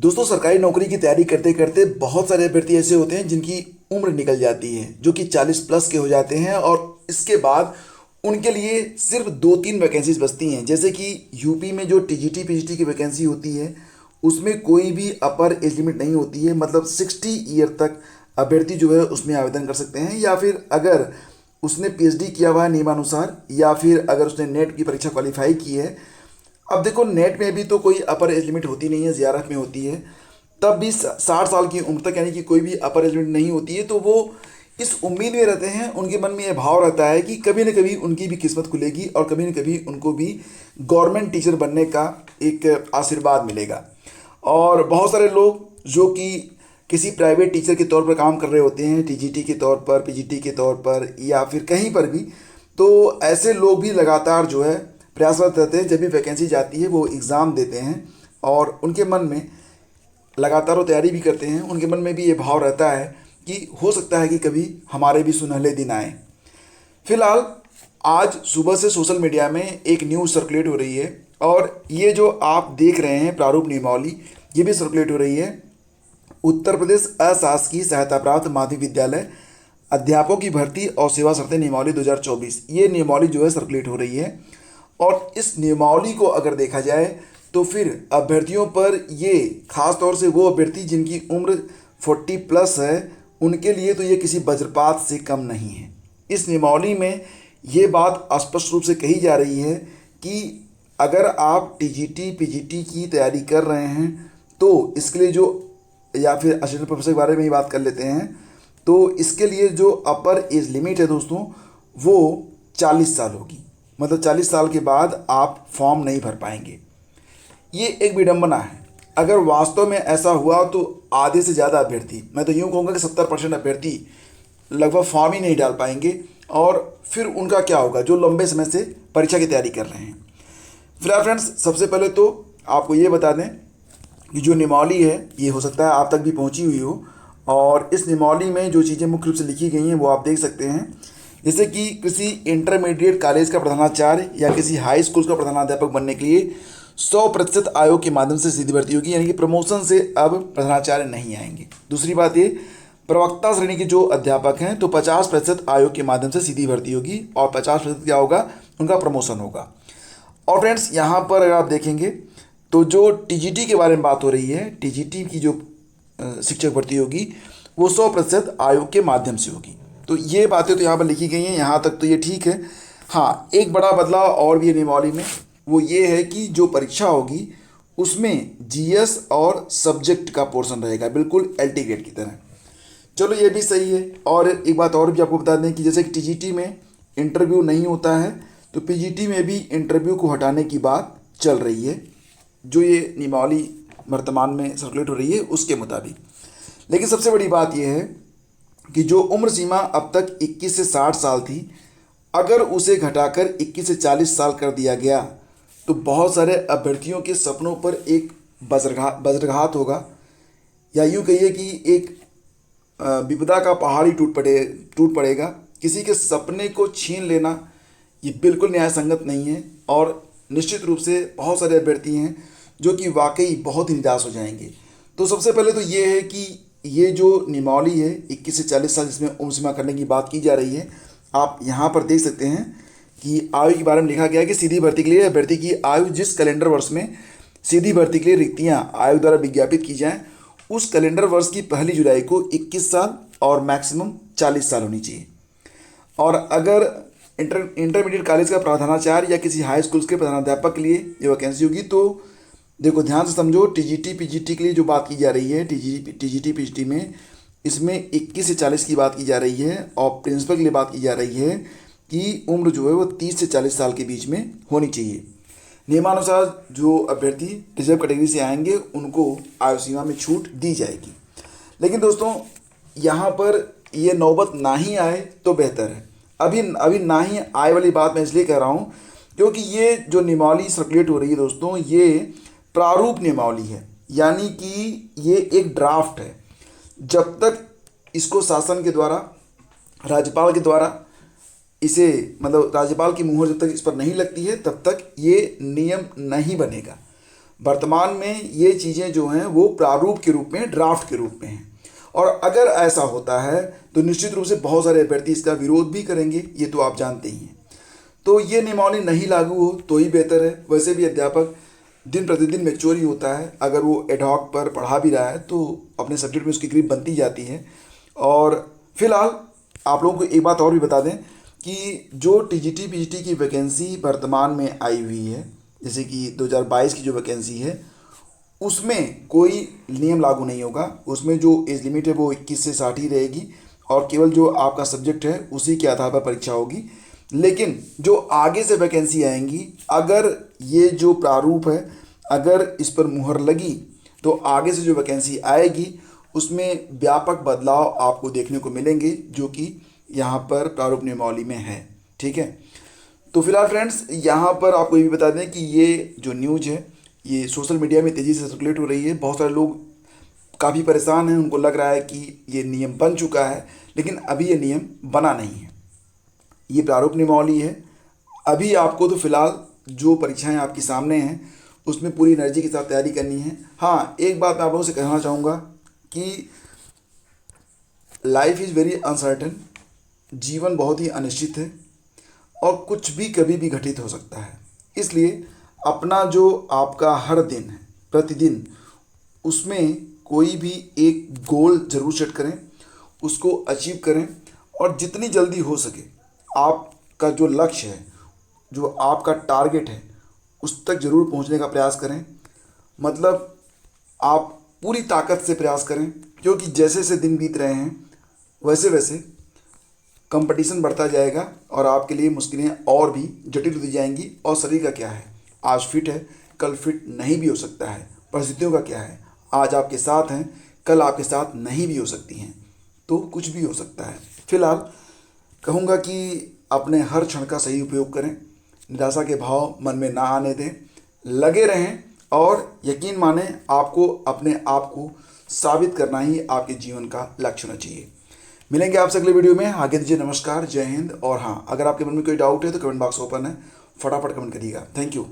दोस्तों, सरकारी नौकरी की तैयारी करते करते बहुत सारे अभ्यर्थी ऐसे होते हैं जिनकी उम्र निकल जाती है, जो कि 40+ के हो जाते हैं और इसके बाद उनके लिए सिर्फ 2-3 वैकेंसीज बचती हैं। जैसे कि यूपी में जो टीजीटी पीजीटी की वैकेंसी होती है उसमें कोई भी अपर एज लिमिट नहीं होती है, मतलब 60 ईयर तक अभ्यर्थी जो है उसमें आवेदन कर सकते हैं, या फिर अगर उसने पीएचडी किया हुआ है नियमानुसार, या फिर अगर उसने नेट की परीक्षा क्वालिफाई की है। अब देखो, नेट में भी तो कोई अपर एज लिमिट होती नहीं है, जीआरएफ में होती है, तब भी 60 साल की उम्र तक, यानी कि कोई भी अपर एज लिमिट नहीं होती है, तो वो इस उम्मीद में रहते हैं, उनके मन में ये भाव रहता है कि कभी न कभी उनकी भी किस्मत खुलेगी और कभी न कभी उनको भी गवर्नमेंट टीचर बनने का एक आशीर्वाद मिलेगा। और बहुत सारे लोग जो कि किसी प्राइवेट टीचर के तौर पर काम कर रहे होते हैं, टीजीटी के तौर पर, पीजीटी के तौर पर, या फिर कहीं पर भी, तो ऐसे लोग भी लगातार जो है प्रयासरत रहते हैं। जब भी वैकेंसी जाती है वो एग्ज़ाम देते हैं और उनके मन में लगातार वो तैयारी भी करते हैं। उनके मन में भी ये भाव रहता है कि हो सकता है कि कभी हमारे भी सुनहले दिन आए। फिलहाल आज सुबह से सोशल मीडिया में एक न्यूज़ सर्कुलेट हो रही है और ये जो आप देख रहे हैं प्रारूप नियमावली, ये भी सर्कुलेट हो रही है। उत्तर प्रदेश अशासकीय सहायता प्राप्त माध्यमिक विद्यालय अध्यापकों की भर्ती और सेवा शर्तें नियमावली 2024, ये नियमावली जो है सर्कुलेट हो रही है। और इस नियमावली को अगर देखा जाए तो फिर अभ्यर्थियों पर ये खास तौर से वो अभ्यर्थी जिनकी उम्र 40+ है, उनके लिए तो ये किसी वज्रपात से कम नहीं है। इस नियमावली में ये बात स्पष्ट रूप से कही जा रही है कि अगर आप टीजीटी पीजीटी की तैयारी कर रहे हैं तो इसके लिए जो, या फिर असिस्टेंट प्रोफेसर के बारे में ही बात कर लेते हैं, तो इसके लिए जो अपर एज लिमिट है दोस्तों वो 40 साल होगी। मतलब 40 साल के बाद आप फॉर्म नहीं भर पाएंगे। ये एक विडंबना है। अगर वास्तव में ऐसा हुआ तो आधे से ज़्यादा अभ्यर्थी, मैं तो यूँ कहूँगा कि 70% अभ्यर्थी लगभग फॉर्म ही नहीं डाल पाएंगे। और फिर उनका क्या होगा जो लंबे समय से परीक्षा की तैयारी कर रहे हैं। फिलहाल फ्रेंड्स, सबसे पहले तो आपको ये बता दें कि जो नियमावली है ये हो सकता है आप तक भी पहुँची हुई हो, और इस नियमावली में जो चीज़ें मुख्य रूप से लिखी गई हैं वो आप देख सकते हैं। जैसे कि किसी इंटरमीडिएट कॉलेज का प्रधानाचार्य या किसी हाई स्कूल का प्रधानाध्यापक बनने के लिए 100% आयोग के माध्यम से सीधी भर्ती होगी, यानी कि प्रमोशन से अब प्रधानाचार्य नहीं आएंगे। दूसरी बात ये, प्रवक्ता श्रेणी के जो अध्यापक हैं तो 50% आयोग के माध्यम से सीधी भर्ती होगी और 50% क्या होगा, उनका प्रमोशन होगा। और फ्रेंड्स, यहाँ पर अगर आप देखेंगे तो जो टीजीटी के बारे में बात हो रही है, टीजीटी की जो शिक्षक भर्ती होगी वो 100% आयोग के माध्यम से होगी। तो ये बातें तो यहाँ पर लिखी गई हैं, यहाँ तक तो ये ठीक है। हाँ, एक बड़ा बदलाव और भी है नियमावली में, वो ये है कि जो परीक्षा होगी उसमें जीएस और सब्जेक्ट का पोर्शन रहेगा, बिल्कुल एलटी ग्रेड की तरह। चलो, ये भी सही है। और एक बात और भी आपको बता दें कि जैसे कि टीजीटी में इंटरव्यू नहीं होता है, तो पीजीटी में भी इंटरव्यू को हटाने की बात चल रही है, जो ये नियमावली वर्तमान में सर्कुलेट हो रही है उसके मुताबिक। लेकिन सबसे बड़ी बात यह है कि जो उम्र सीमा अब तक 21 से 60 साल थी, अगर उसे घटाकर 21 से 40 साल कर दिया गया तो बहुत सारे अभ्यर्थियों के सपनों पर एक वज्रघात होगा, या यूँ कहिए कि एक विपदा का पहाड़ ही टूट पड़ेगा। किसी के सपने को छीन लेना ये बिल्कुल न्याय संगत नहीं है, और निश्चित रूप से बहुत सारे अभ्यर्थी हैं जो कि वाकई बहुत ही निराश हो जाएंगे। तो सबसे पहले तो ये है कि ये जो नियमावली है 21 से 40 साल जिसमें उम्र सीमा करने की बात की जा रही है, आप यहाँ पर देख सकते हैं कि आयु के बारे में लिखा गया है कि सीधी भर्ती के लिए अभ्यर्थी की आयु जिस कैलेंडर वर्ष में सीधी भर्ती के लिए रिक्तियाँ आयोग द्वारा विज्ञापित की जाएँ उस कैलेंडर वर्ष की 1 जुलाई को 21 साल और मैक्सिमम 40 साल होनी चाहिए। और अगर इंटरमीडिएट कॉलेज का प्रधानाचार्य या किसी हाई स्कूल के प्रधानाध्यापक के लिए ये वैकेंसी होगी, तो देखो ध्यान से समझो, टीजीटी पीजीटी के लिए जो बात की जा रही है, टीजीटी पीजीटी में इसमें 21 से 40 की बात की जा रही है, और प्रिंसिपल के लिए बात की जा रही है कि उम्र जो है वो 30 से 40 साल के बीच में होनी चाहिए। नियमानुसार जो अभ्यर्थी रिजर्व कैटेगरी से आएंगे उनको आयु सीमा में छूट दी जाएगी। लेकिन दोस्तों, यहाँ पर ये नौबत ना ही आए तो बेहतर है। अभी ना ही आए वाली बात मैं इसलिए कह रहा हूँ क्योंकि ये जो नियमावली सर्कुलेट हो रही है दोस्तों, ये प्रारूप नियमावली है, यानी कि ये एक ड्राफ्ट है। जब तक इसको शासन के द्वारा, राज्यपाल के द्वारा इसे, मतलब राज्यपाल की मुहर जब तक इस पर नहीं लगती है तब तक ये नियम नहीं बनेगा। वर्तमान में ये चीज़ें जो हैं वो प्रारूप के रूप में, ड्राफ्ट के रूप में हैं। और अगर ऐसा होता है तो निश्चित रूप से बहुत सारे अभ्यर्थी इसका विरोध भी करेंगे, ये तो आप जानते ही हैं। तो ये नियमावली नहीं लागू हो तो ही बेहतर है। वैसे भी अध्यापक दिन प्रतिदिन मैच्योर ही होता है, अगर वो एडहॉक पर पढ़ा भी रहा है तो अपने सब्जेक्ट में उसकी ग्रिप बनती जाती है। और फिलहाल आप लोगों को एक बात और भी बता दें कि जो टीजीटी पीजीटी की वैकेंसी वर्तमान में आई हुई है, जैसे कि 2022 की जो वैकेंसी है, उसमें कोई नियम लागू नहीं होगा। उसमें जो एज लिमिट है वो 21 से 60 ही रहेगी और केवल जो आपका सब्जेक्ट है उसी के आधार पर परीक्षा होगी। लेकिन जो आगे से वैकेंसी आएंगी, अगर ये जो प्रारूप है अगर इस पर मुहर लगी तो आगे से जो वैकेंसी आएगी उसमें व्यापक बदलाव आपको देखने को मिलेंगे, जो कि यहाँ पर प्रारूप नियमावली में है। ठीक है, तो फिलहाल फ्रेंड्स यहाँ पर आपको ये भी बता दें कि ये जो न्यूज़ है ये सोशल मीडिया में तेज़ी से सर्कुलेट हो रही है। बहुत सारे लोग काफ़ी परेशान हैं, उनको लग रहा है कि ये नियम बन चुका है, लेकिन अभी ये नियम बना नहीं है। ये प्रारूप नियमावली है। अभी आपको तो फिलहाल जो परीक्षाएं आपके सामने हैं उसमें पूरी एनर्जी के साथ तैयारी करनी है। हाँ, एक बात मैं आप लोगों से कहना चाहूँगा कि लाइफ इज़ वेरी अनसर्टेन, जीवन बहुत ही अनिश्चित है और कुछ भी कभी भी घटित हो सकता है। इसलिए अपना जो आपका हर दिन है, प्रतिदिन, उसमें कोई भी एक गोल ज़रूर सेट करें, उसको अचीव करें और जितनी जल्दी हो सके आपका जो लक्ष्य है, जो आपका टारगेट है, उस तक ज़रूर पहुंचने का प्रयास करें। मतलब आप पूरी ताकत से प्रयास करें, क्योंकि जैसे जैसे दिन बीत रहे हैं वैसे वैसे कंपटीशन बढ़ता जाएगा और आपके लिए मुश्किलें और भी जटिल होती जाएंगी। और शरीर का क्या है, आज फिट है कल फिट नहीं भी हो सकता है। परिस्थितियों का क्या है, आज आपके साथ हैं कल आपके साथ नहीं भी हो सकती हैं, तो कुछ भी हो सकता है। फिलहाल कहूँगा कि अपने हर क्षण का सही उपयोग करें, निराशा के भाव मन में ना आने दें, लगे रहें और यकीन माने आपको अपने आप को साबित करना ही आपके जीवन का लक्ष्य होना चाहिए। मिलेंगे आपसे अगले वीडियो में। आगे दीजिए नमस्कार, जय हिंद। और हाँ, अगर आपके मन में कोई डाउट है तो कमेंट बॉक्स ओपन है, फटाफट कमेंट करिएगा। Thank you.